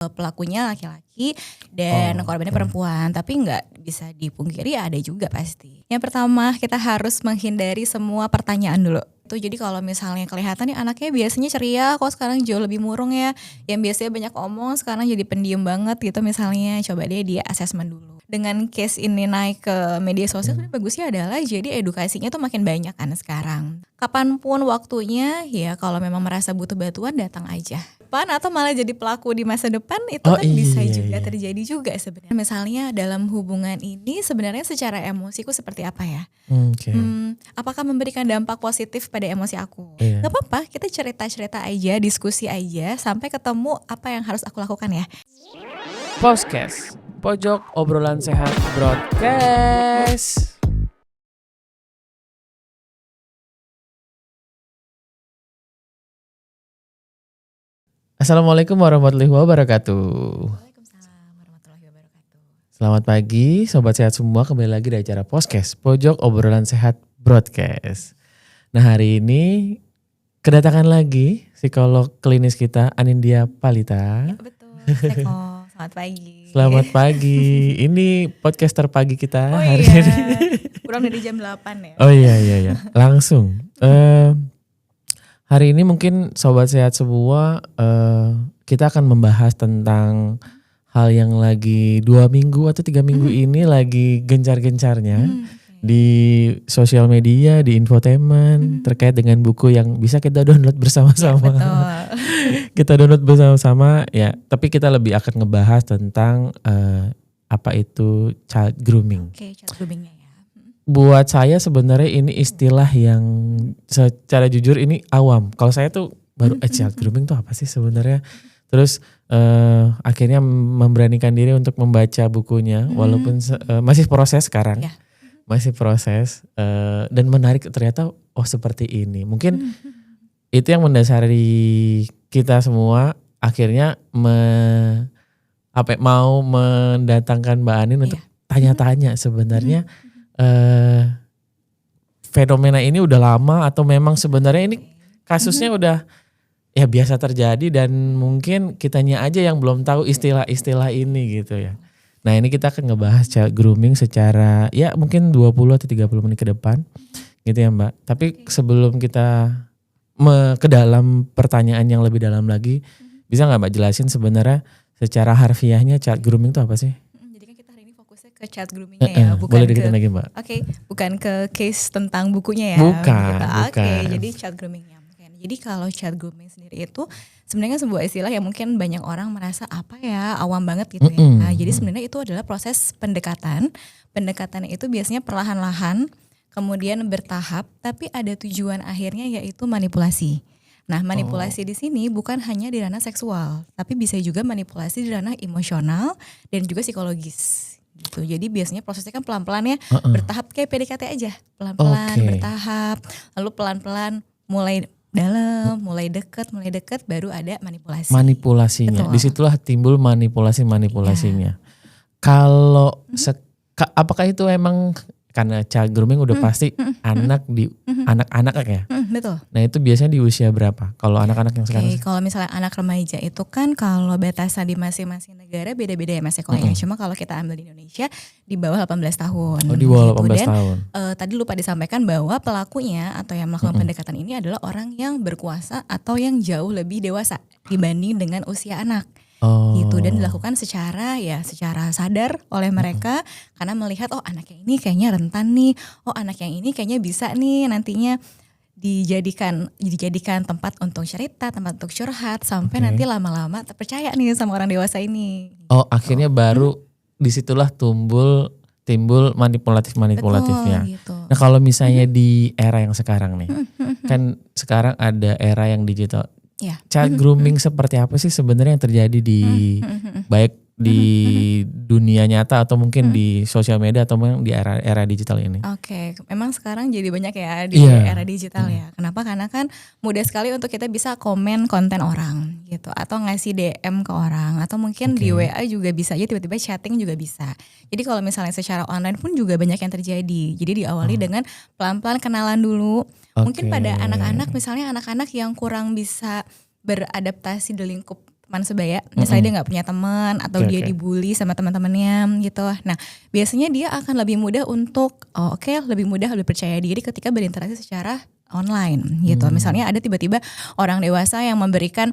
Pelakunya laki-laki dan korbannya perempuan, tapi nggak bisa dipungkiri ada juga pasti. Yang pertama kita harus menghindari semua pertanyaan dulu. Jadi kalau misalnya kelihatan nih anaknya biasanya ceria, kok sekarang jauh lebih murung ya. Yang biasanya banyak omong sekarang jadi pendiam banget gitu misalnya, coba dia asesmen dulu. Dengan case ini naik ke media sosial, bagusnya adalah jadi edukasinya tuh makin banyak kan sekarang. Kapanpun waktunya ya, kalau memang merasa butuh bantuan datang aja. Atau malah jadi pelaku di masa depan itu bisa juga terjadi juga sebenarnya. Misalnya dalam hubungan ini sebenarnya secara emosiku seperti apa ya? Apakah memberikan dampak positif pada emosi aku? Gak apa-apa, kita cerita-cerita aja, diskusi aja sampai ketemu apa yang harus aku lakukan ya. Podcast Pojok Obrolan Sehat Broadcast. Assalamualaikum warahmatullahi wabarakatuh. Waalaikumsalam warahmatullahi wabarakatuh. Selamat pagi Sobat Sehat semua, kembali lagi di acara Podcast Pojok Obrolan Sehat Broadcast. Nah, hari ini kedatangan lagi psikolog klinis kita Anindya Palita. Betul, selamat pagi. Selamat pagi, ini podcast terpagi kita hari iya. ini. Kurang dari jam 8 ya. Oh iya, langsung. Hari ini mungkin Sobat Sehat semua kita akan membahas tentang hal yang lagi 2 minggu atau 3 minggu ini lagi gencar-gencarnya di sosial media, di infotainment terkait dengan buku yang bisa kita download bersama-sama. Ya, betul. Kita download bersama-sama ya, tapi kita lebih akan ngebahas tentang apa itu child grooming. Oke, child groomingnya ya. Buat saya sebenarnya ini istilah yang secara jujur ini awam. Kalau saya tuh baru child grooming tuh apa sih sebenarnya? Terus akhirnya memberanikan diri untuk membaca bukunya, walaupun masih proses sekarang, masih proses dan menarik ternyata seperti ini. Mungkin itu yang mendasari kita semua akhirnya mau mendatangkan Mbak Anin untuk tanya-tanya sebenarnya. Fenomena ini udah lama atau memang sebenarnya ini kasusnya udah ya biasa terjadi dan mungkin kitanya aja yang belum tahu istilah-istilah ini gitu ya. Nah, ini kita akan ngebahas child grooming secara ya mungkin 20 atau 30 menit ke depan gitu ya Mbak. Tapi sebelum kita ke dalam pertanyaan yang lebih dalam lagi, bisa gak Mbak jelasin sebenarnya secara harfiahnya child grooming itu apa sih? Ke child groomingnya ya, bukan boleh dikit lagi Mbak. Bukan ke case tentang bukunya ya. Bukan. Jadi child groomingnya. Jadi kalau child grooming sendiri itu sebenarnya sebuah istilah yang mungkin banyak orang merasa apa ya, awam banget gitu ya. Nah, jadi sebenarnya itu adalah proses pendekatan. Pendekatannya itu biasanya perlahan-lahan, kemudian bertahap, tapi ada tujuan akhirnya yaitu manipulasi. Nah, manipulasi di sini bukan hanya di ranah seksual, tapi bisa juga manipulasi di ranah emosional dan juga psikologis. Gitu. Jadi biasanya prosesnya kan pelan-pelan ya, bertahap kayak PDKT aja, pelan-pelan bertahap, lalu pelan-pelan mulai dalam, mulai dekat, baru ada manipulasi. Manipulasinya, betul. Disitulah timbul manipulasinya. Kalau apakah itu emang karena child grooming udah pasti anak-anak ya? Betul. Nah, itu biasanya di usia berapa? Kalau anak-anak yang sekarang? Kalau misalnya anak remaja itu kan kalau batasan di masing-masing negara beda-beda ya Mas Eko ya. Cuma kalau kita ambil di Indonesia di bawah 18 tahun. Oh, di bawah 18 tahun. Tadi lupa disampaikan bahwa pelakunya atau yang melakukan pendekatan ini adalah orang yang berkuasa atau yang jauh lebih dewasa dibanding dengan usia anak. Gitu, dan dilakukan secara sadar oleh mereka karena melihat anak yang ini kayaknya rentan nih, anak yang ini kayaknya bisa nih nantinya dijadikan tempat untuk cerita, tempat untuk curhat sampai nanti lama-lama terpercaya nih sama orang dewasa ini. Akhirnya baru disitulah timbul manipulatifnya. Gitu. Nah, kalau misalnya di era yang sekarang nih, kan sekarang ada era yang digital. Child grooming seperti apa sih sebenarnya yang terjadi di baik di dunia nyata atau mungkin di sosial media atau mungkin di era digital ini? Memang sekarang jadi banyak ya di era digital ya. Kenapa? Karena kan mudah sekali untuk kita bisa komen konten orang gitu, atau ngasih DM ke orang, atau mungkin di WA juga bisa aja, tiba-tiba chatting juga bisa. Jadi kalau misalnya secara online pun juga banyak yang terjadi. Jadi diawali dengan pelan-pelan kenalan dulu. Mungkin pada anak-anak, misalnya anak-anak yang kurang bisa beradaptasi di lingkup teman sebaya, misalnya dia nggak punya teman atau dia dibully sama teman-temannya gitu. Nah, biasanya dia akan lebih mudah untuk lebih mudah lebih percaya diri ketika berinteraksi secara online gitu. Misalnya ada tiba-tiba orang dewasa yang memberikan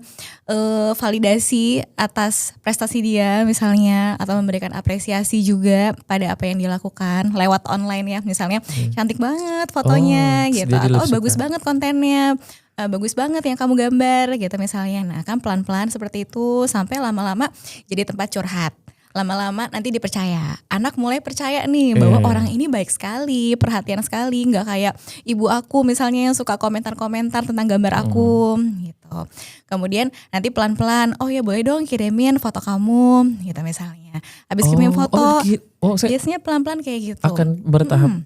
validasi atas prestasi dia misalnya, atau memberikan apresiasi juga pada apa yang dilakukan lewat online ya. Misalnya cantik banget fotonya gitu, atau bagus banget kontennya, bagus banget yang kamu gambar gitu misalnya. Nah kan pelan-pelan seperti itu sampai lama-lama jadi tempat curhat. Lama-lama nanti dipercaya. Anak mulai percaya nih bahwa orang ini baik sekali, perhatian sekali, nggak kayak ibu aku misalnya yang suka komentar-komentar tentang gambar aku gitu. Kemudian nanti pelan-pelan, oh ya boleh dong kirimin foto kamu gitu misalnya. Habis kirim foto, biasanya pelan-pelan kayak gitu. Akan bertahap,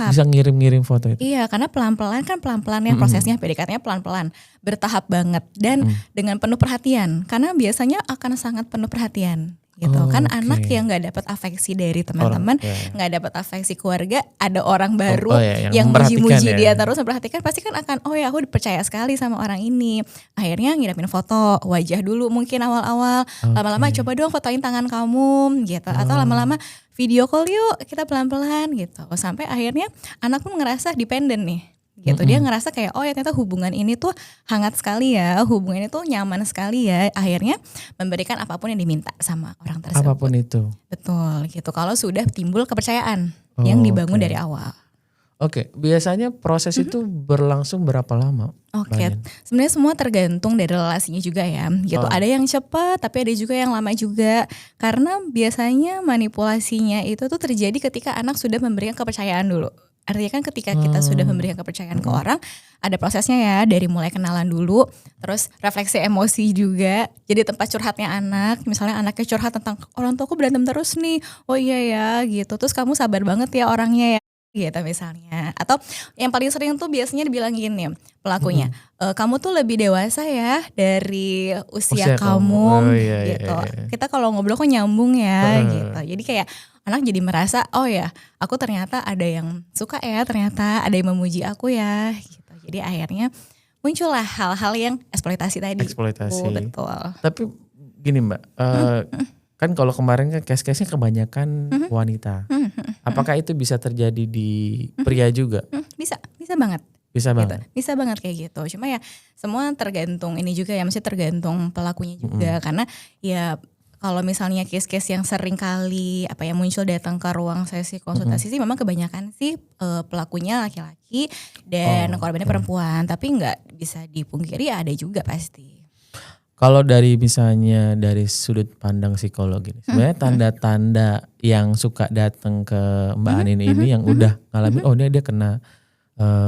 bisa ngirim-ngirim foto itu. Iya, karena pelan-pelan kan pelan-pelan ya prosesnya, PDKT-nya pelan-pelan, bertahap banget dan dengan penuh perhatian. Karena biasanya akan sangat penuh perhatian. Gitu kan, anak yang nggak dapat afeksi dari teman-teman, nggak dapat afeksi keluarga, ada orang baru yang muji-muji dia terus memperhatikan, pasti kan akan aku dipercaya sekali sama orang ini. Akhirnya ngirimin foto wajah dulu mungkin awal-awal, lama-lama coba dong fotoin tangan kamu gitu, atau lama-lama video call yuk kita pelan-pelan gitu, sampai akhirnya anak pun ngerasa dependen nih. Gitu, dia ngerasa kayak ternyata hubungan ini tuh hangat sekali ya, hubungan ini tuh nyaman sekali ya, akhirnya memberikan apapun yang diminta sama orang tersebut. Apapun itu. Betul gitu, kalau sudah timbul kepercayaan yang dibangun dari awal. Biasanya proses itu berlangsung berapa lama? Sebenarnya semua tergantung dari relasinya juga ya. Gitu. Ada yang cepat, tapi ada juga yang lama juga. Karena biasanya manipulasinya itu tuh terjadi ketika anak sudah memberikan kepercayaan dulu. Artinya kan ketika kita sudah memberikan kepercayaan ke orang, ada prosesnya ya, dari mulai kenalan dulu, terus refleksi emosi juga, jadi tempat curhatnya anak. Misalnya anaknya curhat tentang orang tuaku berantem terus nih, oh iya ya gitu, terus kamu sabar banget ya orangnya ya gitu misalnya. Atau yang paling sering tuh biasanya dibilang gini pelakunya, kamu tuh lebih dewasa ya dari usia kamu gitu. Kita kalau ngobrol kok nyambung ya gitu. Jadi kayak anak jadi merasa aku ternyata ada yang suka ya, ternyata ada yang memuji aku ya gitu. Jadi akhirnya muncullah hal-hal yang eksploitasi tadi. Betul. Tapi gini Mbak, kan kalau kemarin kan case-case-nya kebanyakan wanita. Apakah itu bisa terjadi di pria juga? Bisa banget. Bisa banget. Gitu. Bisa banget kayak gitu. Cuma ya semua tergantung ini juga ya, mesti tergantung pelakunya juga. Karena ya kalau misalnya case-case yang sering kali muncul datang ke ruang sesi konsultasi sih memang kebanyakan sih pelakunya laki-laki dan korbannya perempuan. Tapi nggak bisa dipungkiri ada juga pasti. Kalau dari misalnya dari sudut pandang psikologi, sebenarnya tanda-tanda yang suka datang ke Mbak Anin ini yang udah ngalamin, dia kena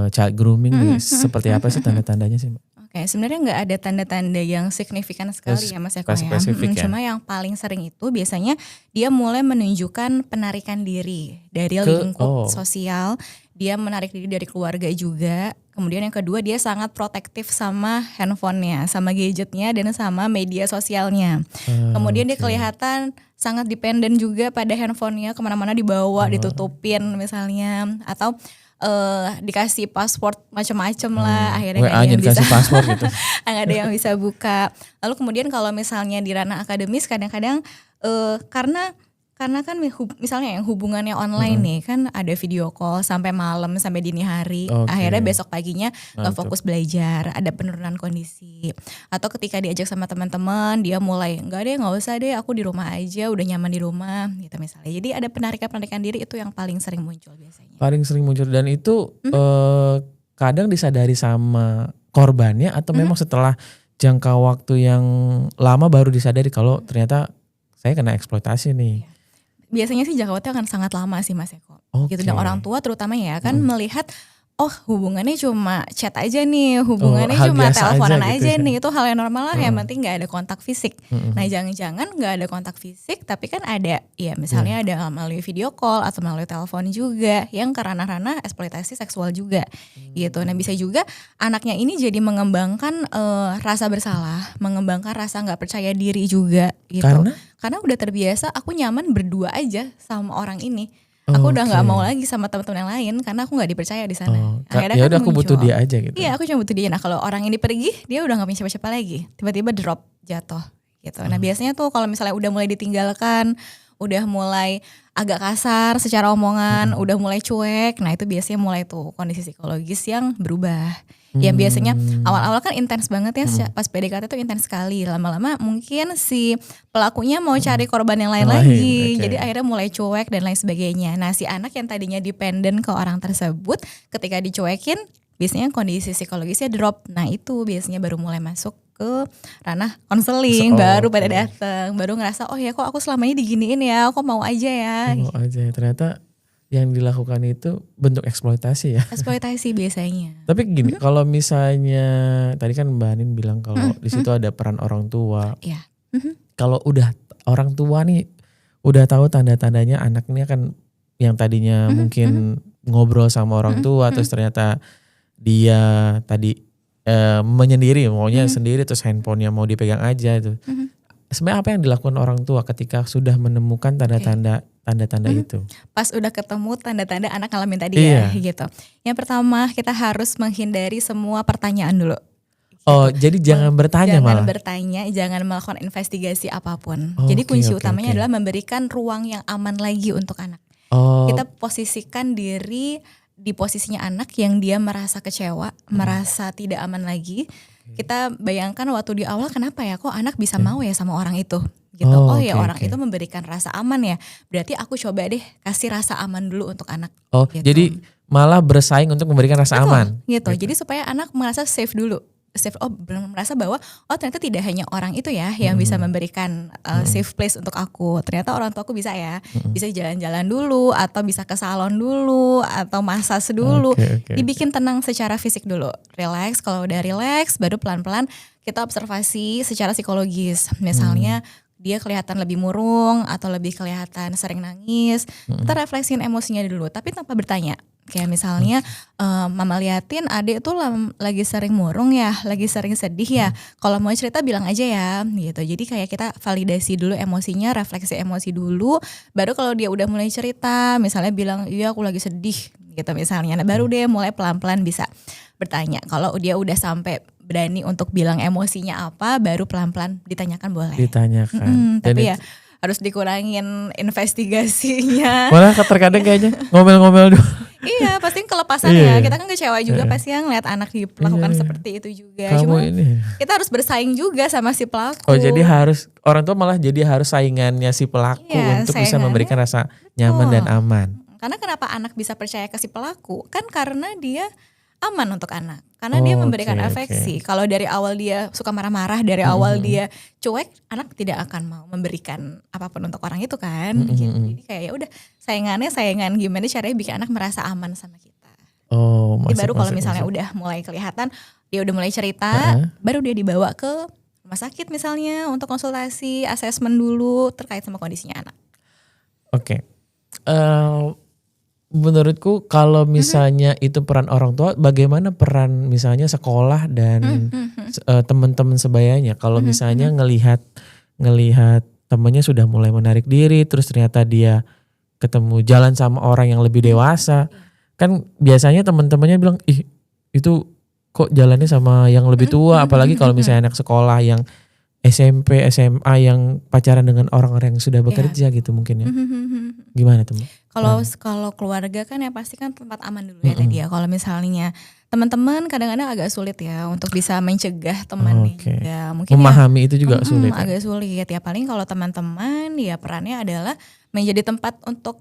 child grooming nih, seperti apa sih tanda-tandanya sih Mbak? Sebenarnya nggak ada tanda-tanda yang signifikan sekali ya Mas Eko ya. Cuma yang paling sering itu biasanya dia mulai menunjukkan penarikan diri dari lingkup sosial, dia menarik diri dari keluarga juga. Kemudian yang kedua dia sangat protektif sama handphonenya, sama gadgetnya dan sama media sosialnya. Kemudian dia kelihatan sangat dependen juga pada handphonenya, kemana-mana dibawa, ditutupin misalnya, atau dikasih password macam-macam lah, akhirnya nggak ada yang bisa gitu. nggak ada yang bisa buka. Lalu kemudian kalau misalnya di ranah akademis kadang-kadang karena kan misalnya yang hubungannya online nih kan ada video call sampai malam, sampai dini hari, akhirnya besok paginya nggak fokus belajar, ada penurunan kondisi. Atau ketika diajak sama teman-teman dia mulai nggak usah deh, aku di rumah aja, udah nyaman di rumah gitu misalnya. Jadi ada penarikan diri itu yang paling sering muncul biasanya. Paling sering muncul dan itu kadang disadari sama korbannya atau memang setelah jangka waktu yang lama baru disadari kalau ternyata saya kena eksploitasi nih. Biasanya sih jangka waktu akan sangat lama sih Mas Eko. Gitu, dan orang tua terutama ya kan melihat hubungannya cuma chat aja nih, hubungannya cuma teleponan aja nih, itu hal yang normal lah, yang penting nggak ada kontak fisik. Nah jangan-jangan nggak ada kontak fisik, tapi kan ada ya misalnya ada melalui video call atau melalui telepon juga, yang ke ranah-ranah eksploitasi seksual juga gitu. Nah bisa juga anaknya ini jadi mengembangkan rasa bersalah, mengembangkan rasa nggak percaya diri juga gitu. Karena udah terbiasa aku nyaman berdua aja sama orang ini. Aku udah nggak mau lagi sama teman-teman yang lain karena aku nggak dipercaya di sana. Akhirnya ya udah aku butuh dia aja gitu. Iya, aku cuma butuh dia. Nah kalau orang ini pergi, dia udah nggak punya siapa-siapa lagi. Tiba-tiba drop, jatuh gitu. Nah biasanya tuh kalau misalnya udah mulai ditinggalkan, udah mulai agak kasar secara omongan, udah mulai cuek, nah itu biasanya mulai tuh kondisi psikologis yang berubah. Yang biasanya awal-awal kan intens banget ya, pas PDKT tuh intens sekali. Lama-lama mungkin si pelakunya mau cari korban yang lain lagi. Oke. Jadi akhirnya mulai cuek dan lain sebagainya. Nah si anak yang tadinya dependen ke orang tersebut, ketika dicuekin biasanya kondisi psikologisnya drop. Nah itu biasanya baru mulai masuk ke ranah konseling, baru pada datang, baru ngerasa oh ya kok aku selama ini diginiin ya, kok mau aja ya. Mau aja, ternyata yang dilakukan itu bentuk eksploitasi ya. Eksploitasi biasanya. Tapi gini, kalau misalnya tadi kan Mbak Anin bilang kalau di situ ada peran orang tua. Iya. Kalau udah orang tua nih udah tahu tanda-tandanya anak ini akan yang tadinya mungkin ngobrol sama orang tua terus ternyata dia tadi menyendiri, maunya sendiri terus handphonenya mau dipegang aja itu. Sebenarnya apa yang dilakukan orang tua ketika sudah menemukan tanda-tanda itu? Pas udah ketemu tanda-tanda anak ngalamin tadi ya gitu. Yang pertama kita harus menghindari semua pertanyaan dulu. Oh jadi jangan bertanya malah? Jangan bertanya, jangan melakukan investigasi apapun. Jadi kunci utamanya adalah memberikan ruang yang aman lagi untuk anak. Kita posisikan diri di posisinya anak yang dia merasa kecewa, merasa tidak aman lagi. Kita bayangkan waktu di awal kenapa ya kok anak bisa mau ya sama orang itu gitu. Orang itu memberikan rasa aman ya. Berarti aku coba deh kasih rasa aman dulu untuk anak. Gitu. Jadi malah bersaing untuk memberikan rasa aman. Gitu. Jadi supaya anak merasa safe dulu. Merasa bahwa ternyata tidak hanya orang itu ya yang bisa memberikan safe place untuk aku. Ternyata orang tua aku bisa ya, bisa jalan-jalan dulu atau bisa ke salon dulu atau massage dulu. Dibikin tenang secara fisik dulu, relax. Kalau udah relax, baru pelan-pelan kita observasi secara psikologis. Misalnya dia kelihatan lebih murung atau lebih kelihatan sering nangis, kita refleksiin emosinya dulu, tapi tanpa bertanya. Kayak misalnya mama liatin adik tuh lagi sering murung ya, lagi sering sedih ya. Kalau mau cerita bilang aja ya gitu. Jadi kayak kita validasi dulu emosinya, refleksi emosi dulu. Baru kalau dia udah mulai cerita, misalnya bilang iya aku lagi sedih gitu misalnya. Nah baru deh mulai pelan-pelan bisa bertanya. Kalau dia udah sampai berani untuk bilang emosinya apa, baru pelan-pelan ditanyakan boleh. Ditanyakan. Tapi ya harus dikurangin investigasinya. Malah terkadang kayaknya ngomel-ngomel dulu. Iya pasti kelepasan ya. Kita kan kecewa juga pasti yang ngeliat anak diperlakukan seperti itu juga. Cuma kita harus bersaing juga sama si pelaku. Oh jadi orang tua malah jadi harus saingannya si pelaku untuk bisa memberikan rasa nyaman dan aman. Karena kenapa anak bisa percaya ke si pelaku? Kan karena dia aman untuk anak. Karena dia memberikan afeksi. Kalau dari awal dia suka marah-marah, dari awal dia cuek, anak tidak akan mau memberikan apapun untuk orang itu kan. Gitu. Jadi kayak ya udah saingan gimana caranya bikin anak merasa aman sama kita. Jadi baru kalau misalnya udah mulai kelihatan, dia udah mulai cerita, baru dia dibawa ke rumah sakit misalnya untuk konsultasi, asesmen dulu terkait sama kondisinya anak. Menurutku kalau misalnya itu peran orang tua, bagaimana peran misalnya sekolah dan teman-teman sebayanya? Kalau misalnya ngelihat temannya sudah mulai menarik diri, terus ternyata dia ketemu jalan sama orang yang lebih dewasa, kan biasanya teman-temannya bilang, ih itu kok jalannya sama yang lebih tua, apalagi kalau misalnya anak sekolah yang SMP, SMA yang pacaran dengan orang-orang yang sudah bekerja gitu mungkin ya. Gimana teman? Kalau keluarga kan ya pasti kan tempat aman dulu ya tadi ya. Kalau misalnya teman-teman kadang-kadang agak sulit ya untuk bisa mencegah temannya juga. Mungkin memahami itu juga sulit. Agak sulit ya. Paling kalau teman-teman ya perannya adalah menjadi tempat untuk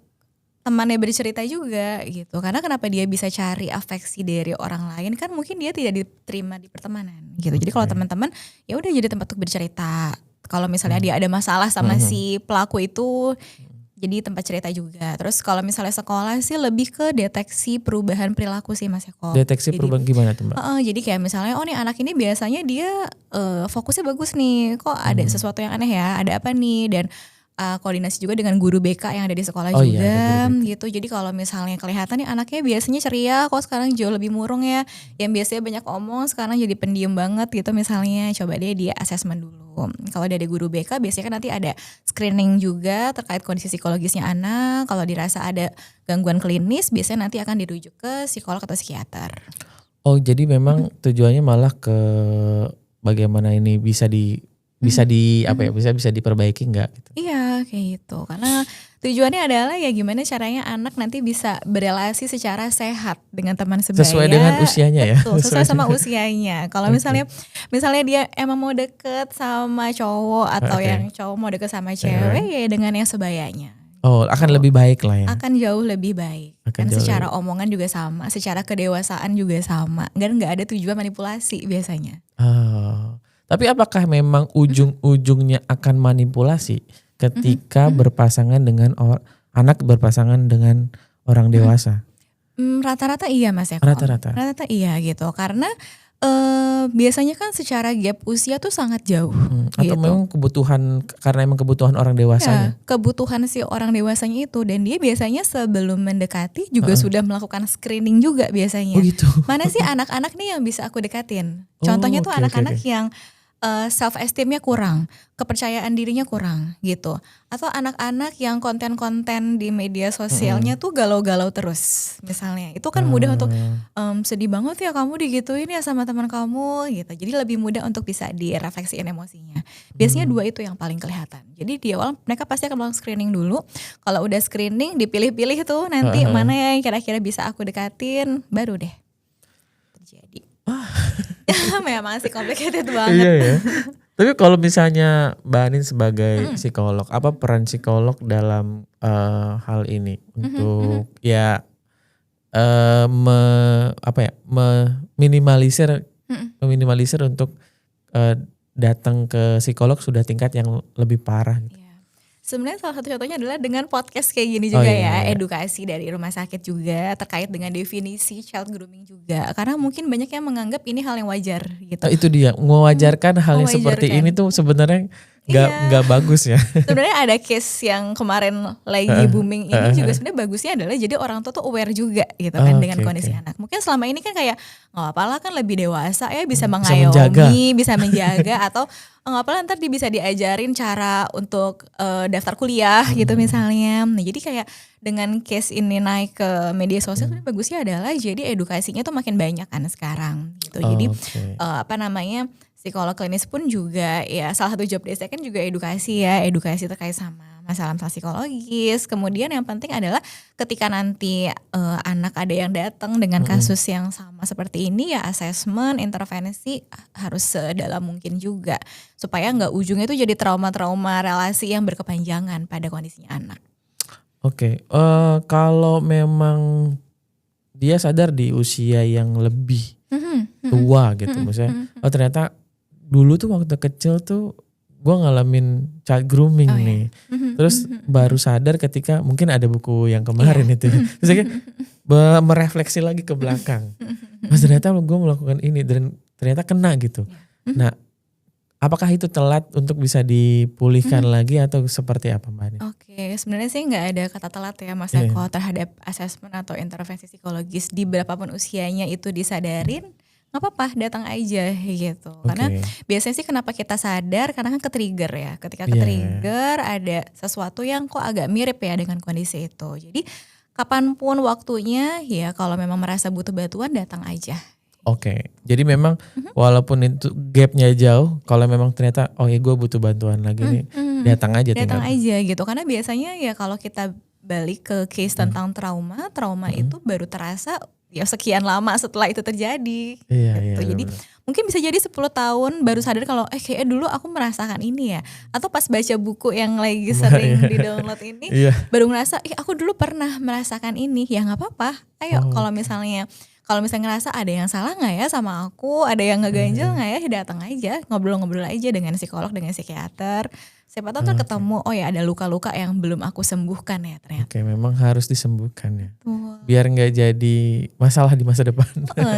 temannya bercerita juga gitu. Karena kenapa dia bisa cari afeksi dari orang lain kan mungkin dia tidak diterima di pertemanan gitu. Jadi kalau teman-teman ya udah jadi tempat untuk bercerita. Kalau misalnya dia ada masalah sama si pelaku itu jadi tempat cerita juga. Terus kalau misalnya sekolah sih lebih ke deteksi perubahan perilaku sih Mas Eko. Deteksi perubahan gimana tuh Mbak? Jadi kayak misalnya nih anak ini biasanya dia fokusnya bagus nih. Kok ada sesuatu yang aneh ya? Ada apa nih? Dan koordinasi juga dengan guru BK yang ada di sekolah juga gitu. Jadi kalau misalnya kelihatan nih anaknya biasanya ceria, kok sekarang jauh lebih murung ya. Yang biasanya banyak omong sekarang jadi pendiam banget gitu misalnya. Coba deh dia asesmen dulu. Kalau dari guru BK biasanya kan nanti ada screening juga terkait kondisi psikologisnya anak. Kalau dirasa ada gangguan klinis biasanya nanti akan dirujuk ke psikolog atau psikiater. Oh jadi memang tujuannya malah ke bagaimana ini bisa bisa di apa ya, bisa diperbaiki nggak gitu. Iya kayak gitu, karena tujuannya adalah ya gimana caranya anak nanti bisa berelasi secara sehat dengan teman sebaya. Sesuai dengan usianya ya. Betul, sesuai sama usianya. Kalau Oke. misalnya dia emang mau deket sama cowok atau Oke. yang cowok mau deket sama cewek ya dengan yang sebayanya. Oh, akan lebih baik lah ya. Akan jauh lebih baik. Akan Kan jauh secara omongan juga sama, secara kedewasaan juga sama. Dan nggak ada tujuan manipulasi biasanya. Oh. Tapi apakah memang ujung-ujungnya akan manipulasi ketika berpasangan dengan anak berpasangan dengan orang dewasa? Rata-rata iya Mas Eko. Rata-rata. Rata-rata iya gitu. Karena biasanya kan secara gap usia tuh sangat jauh. Atau gitu. memang karena emang kebutuhan orang dewasanya. Ya, kebutuhan si orang dewasanya itu, dan dia biasanya sebelum mendekati juga sudah melakukan screening juga biasanya. Oh gitu. Mana sih anak-anak nih yang bisa aku dekatin? Oh, Contohnya tuh oke, anak-anak oke. yang self esteemnya kurang, kepercayaan dirinya kurang gitu. Atau anak-anak yang konten-konten di media sosialnya tuh galau-galau terus misalnya. Itu kan mudah untuk sedih banget ya kamu digituin ya sama teman kamu gitu. Jadi lebih mudah untuk bisa direfleksiin emosinya. Biasanya dua itu yang paling kelihatan. Jadi di awal mereka pasti akan melakukan screening dulu. Kalau udah screening dipilih-pilih tuh nanti mana yang kira-kira bisa aku dekatin, baru deh terjadi. Memang sih complicated banget. Iya ya. Tapi kalau misalnya Mbak Anin sebagai psikolog, apa peran psikolog dalam hal ini untuk ya meminimalisir untuk datang ke psikolog sudah tingkat yang lebih parah gitu. Iya. Sebenarnya salah satu contohnya adalah dengan podcast kayak gini Oh, juga iya, ya, iya. edukasi dari rumah sakit juga terkait dengan definisi child grooming juga. Karena mungkin banyak yang menganggap ini hal yang wajar gitu. Oh, itu dia mewajarkan hal yang seperti mewajarkan. ini tuh sebenarnya Iya. nggak bagus ya. Sebenarnya ada case yang kemarin lagi booming ini juga sebenarnya bagusnya adalah jadi orang tua tuh aware juga gitu kan dengan Oke, kondisi oke. anak. Mungkin selama ini kan kayak nggak apa-apa lah kan lebih dewasa ya bisa menjaga. mengayomi, bisa menjaga atau nggak apa-apa ntar dia bisa diajarin cara untuk daftar kuliah gitu misalnya. Nah jadi kayak dengan case ini naik ke media sosial sebenarnya bagusnya adalah jadi edukasinya tuh makin banyak kan sekarang gitu. Jadi Oke. psikolog klinis pun juga ya salah satu job desk kan juga edukasi ya, edukasi terkait sama masalah psikologis. Kemudian yang penting adalah ketika nanti anak ada yang datang dengan kasus yang sama seperti ini ya asesmen, intervensi harus sedalam mungkin juga supaya nggak ujungnya itu jadi trauma-trauma relasi yang berkepanjangan pada kondisinya anak. Oke, kalau memang dia sadar di usia yang lebih tua gitu, maksudnya, oh ternyata dulu tuh waktu kecil tuh gue ngalamin child grooming nih, terus baru sadar ketika mungkin ada buku yang kemarin itu, terus kayak merefleksi lagi ke belakang, mas ternyata gue melakukan ini dan ternyata kena gitu. Nah, apakah itu telat untuk bisa dipulihkan lagi atau seperti apa Mbak Ani? Oke, sebenarnya sih nggak ada kata telat ya Mas Iya. Eko terhadap asesmen atau intervensi psikologis di berapapun usianya itu disadarin, nggak apa-apa datang aja gitu. Karena biasanya sih kenapa kita sadar karena kan ke-trigger ya. Ketika Iya. ke-trigger ada sesuatu yang kok agak mirip ya dengan kondisi itu. Jadi kapanpun waktunya ya kalau memang merasa butuh bantuan datang aja. Oke, jadi memang walaupun itu gapnya jauh, kalau memang ternyata oh ya gue butuh bantuan lagi nih, datang aja Datang tinggal. aja gitu. Karena biasanya ya kalau kita balik ke case tentang trauma itu baru terasa ya sekian lama setelah itu terjadi. Iya, gitu. iya, Jadi benar. mungkin bisa jadi 10 tahun baru sadar kalau kayaknya dulu aku merasakan ini ya. Atau pas baca buku yang lagi sering di-download ini Iya. baru ngerasa aku dulu pernah merasakan ini. Ya nggak apa-apa. Ayo kalau misalnya ngerasa ada yang salah nggak ya sama aku, ada yang ngeganjel nggak ya, datang aja ngobrol-ngobrol aja dengan psikolog, dengan psikiater. Siapa tahu ntar ketemu oh ya ada luka-luka yang belum aku sembuhkan ya ternyata. Oke, memang harus disembuhkan ya. Tuh. Biar nggak jadi masalah di masa depan.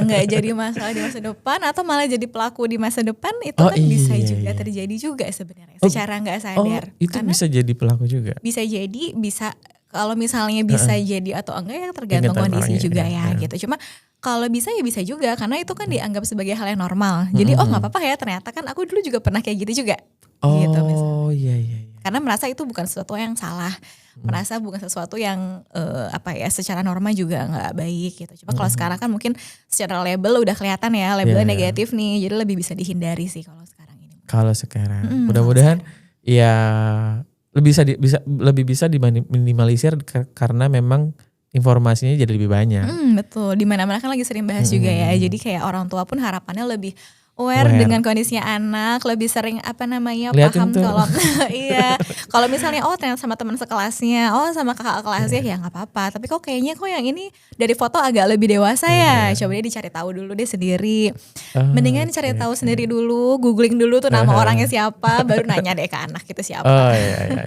Nggak jadi masalah di masa depan atau malah jadi pelaku di masa depan itu Oh, kan bisa iya, juga iya. terjadi juga sebenarnya Oh, secara nggak Oh, sadar. itu Karena bisa jadi pelaku juga. bisa jadi bisa kalau misalnya bisa jadi atau enggak ya tergantung Tergantung kondisi orangnya, juga ya. ya gitu. Cuma kalau bisa ya bisa juga karena itu kan dianggap sebagai hal yang normal. Jadi oh nggak apa-apa ya ternyata kan aku dulu juga pernah kayak gitu juga. Gitu misalnya. Oh iya iya. Karena merasa itu bukan sesuatu yang salah, merasa bukan sesuatu yang secara norma juga nggak baik gitu. Cuma kalau sekarang kan mungkin secara label udah kelihatan ya labelnya Iya. negatif nih, jadi lebih bisa dihindari sih kalau sekarang ini. Kalau sekarang, Mm-mm, kalau mudah-mudahan ya lebih bisa diminimalisir karena memang informasinya jadi lebih banyak. Betul. Di mana-mana kan lagi sering bahas juga ya. Jadi kayak orang tua pun harapannya lebih aware Aware. dengan kondisinya anak, lebih sering Liatin paham tuh. kalau iya. Kalau misalnya ternyata sama teman sekelasnya, sama kakak kelasnya ya nggak apa-apa. Tapi kayaknya yang ini dari foto agak lebih dewasa ya. Coba deh dicari tahu dulu deh sendiri. Mendingan cari tahu sendiri dulu, googling dulu tuh nama orangnya siapa, baru nanya deh ke anak itu siapa. Oh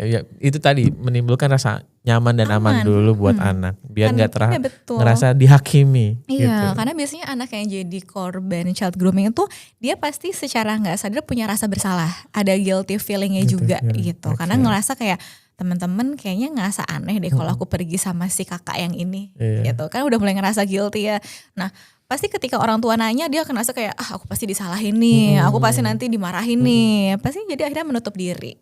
iya. Itu tadi menimbulkan rasa nyaman dan aman dulu buat anak, biar nggak ngerasa dihakimi. Iya, gitu. karena biasanya anak yang jadi korban child grooming itu dia pasti secara nggak sadar punya rasa bersalah, ada guilty feelingnya juga gitu. Karena ngerasa kayak teman-teman kayaknya ngerasa aneh deh kalau aku pergi sama si kakak yang ini, gitu. Kan udah mulai ngerasa guilty ya. Nah, pasti ketika orang tua nanya dia akan ngerasa kayak aku pasti disalahin nih, aku pasti nanti dimarahin nih, pasti jadi akhirnya menutup diri.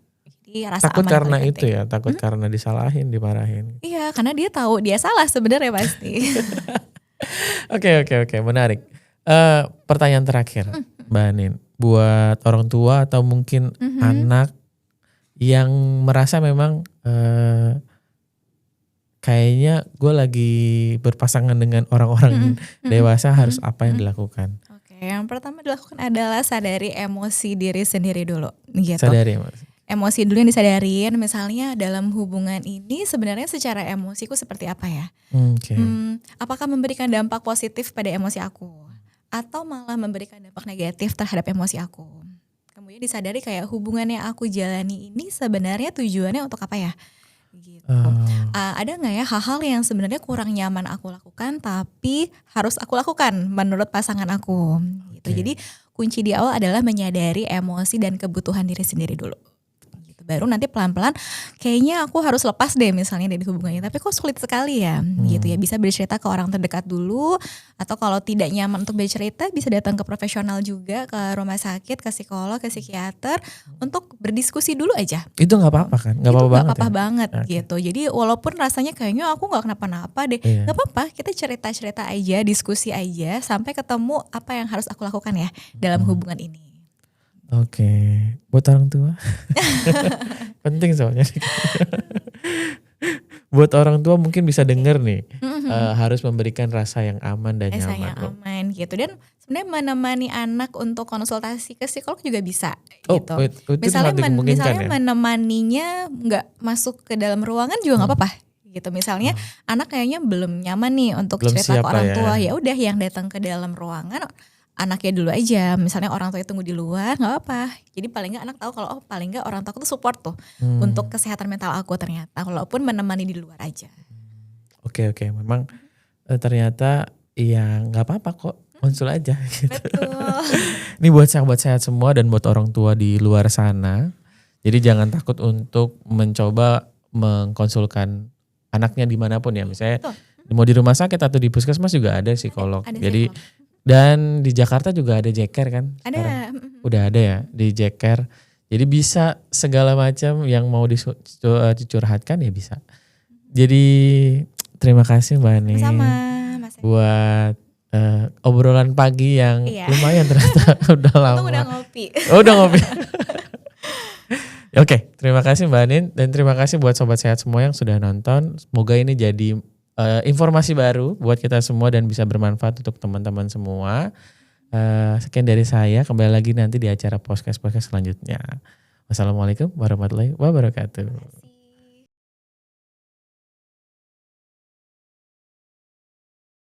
Rasa takut aman karena paling itu ya, takut karena disalahin, dimarahin. Iya, karena dia tahu dia salah sebenarnya pasti. Oke, menarik. Pertanyaan terakhir, Mbak Anin, buat orang tua atau mungkin anak yang merasa memang kayaknya gue lagi berpasangan dengan orang-orang dewasa, harus apa yang dilakukan? Oke, yang pertama dilakukan adalah sadari emosi diri sendiri dulu, gitu. Sadari emosi. Emosi dulu yang disadarin, misalnya dalam hubungan ini sebenarnya secara emosiku seperti apa ya? Apakah memberikan dampak positif pada emosi aku? Atau malah memberikan dampak negatif terhadap emosi aku? Kemudian disadari kayak hubungan yang aku jalani ini sebenarnya tujuannya untuk apa ya? Gitu. Ada gak ya hal-hal yang sebenarnya kurang nyaman aku lakukan tapi harus aku lakukan menurut pasangan aku? Gitu. Jadi kunci di awal adalah menyadari emosi dan kebutuhan diri sendiri dulu. Baru nanti pelan-pelan kayaknya aku harus lepas deh misalnya dari hubungannya, tapi kok sulit sekali ya gitu ya. Bisa bercerita ke orang terdekat dulu, atau kalau tidak nyaman untuk bercerita bisa datang ke profesional juga, ke rumah sakit, ke psikolog, ke psikiater untuk berdiskusi dulu aja. Itu gak apa-apa kan? Gak apa-apa banget gitu. Jadi walaupun rasanya kayaknya aku gak kenapa-napa deh, gak apa-apa, kita cerita-cerita aja, diskusi aja sampai ketemu apa yang harus aku lakukan ya dalam hubungan ini. Oke, buat orang tua penting soalnya. Buat orang tua mungkin bisa denger nih, harus memberikan rasa yang aman dan nyaman. Rasa yang aman gitu. Dan sebenarnya menemani anak untuk konsultasi ke psikolog juga bisa gitu. Misalnya menemaninya nggak masuk ke dalam ruangan juga nggak apa-apa. Gitu misalnya anak kayaknya belum nyaman nih untuk cerita ke orang tua, ya udah yang datang ke dalam ruangan anaknya dulu aja, misalnya orang tua tunggu di luar nggak apa. Jadi paling nggak anak tahu kalau paling nggak orang tua tuh support tuh untuk kesehatan mental aku ternyata, walaupun menemani di luar aja. Oke, memang ternyata ya nggak apa-apa kok, konsul aja. Gitu. Betul. Ini buat sahabat sehat semua dan buat orang tua di luar sana. Jadi jangan takut untuk mencoba mengkonsulkan anaknya dimanapun ya, misalnya mau di rumah sakit atau di puskesmas juga ada psikolog. Jadi dan di Jakarta juga ada Jeker kan? Ada. Udah ada ya di Jeker. Jadi bisa segala macam yang mau dicurhatkan ya bisa. Jadi terima kasih Mbak Anin. Sama-sama Mas. Buat obrolan pagi yang lumayan ternyata udah lama. Untung udah ngopi. Udah ngopi. Oke, terima kasih Mbak Anin dan terima kasih buat sobat sehat semua yang sudah nonton. Semoga ini jadi informasi baru buat kita semua dan bisa bermanfaat untuk teman-teman semua. Sekian dari saya, kembali lagi nanti di acara podcast selanjutnya. Wassalamualaikum warahmatullahi wabarakatuh.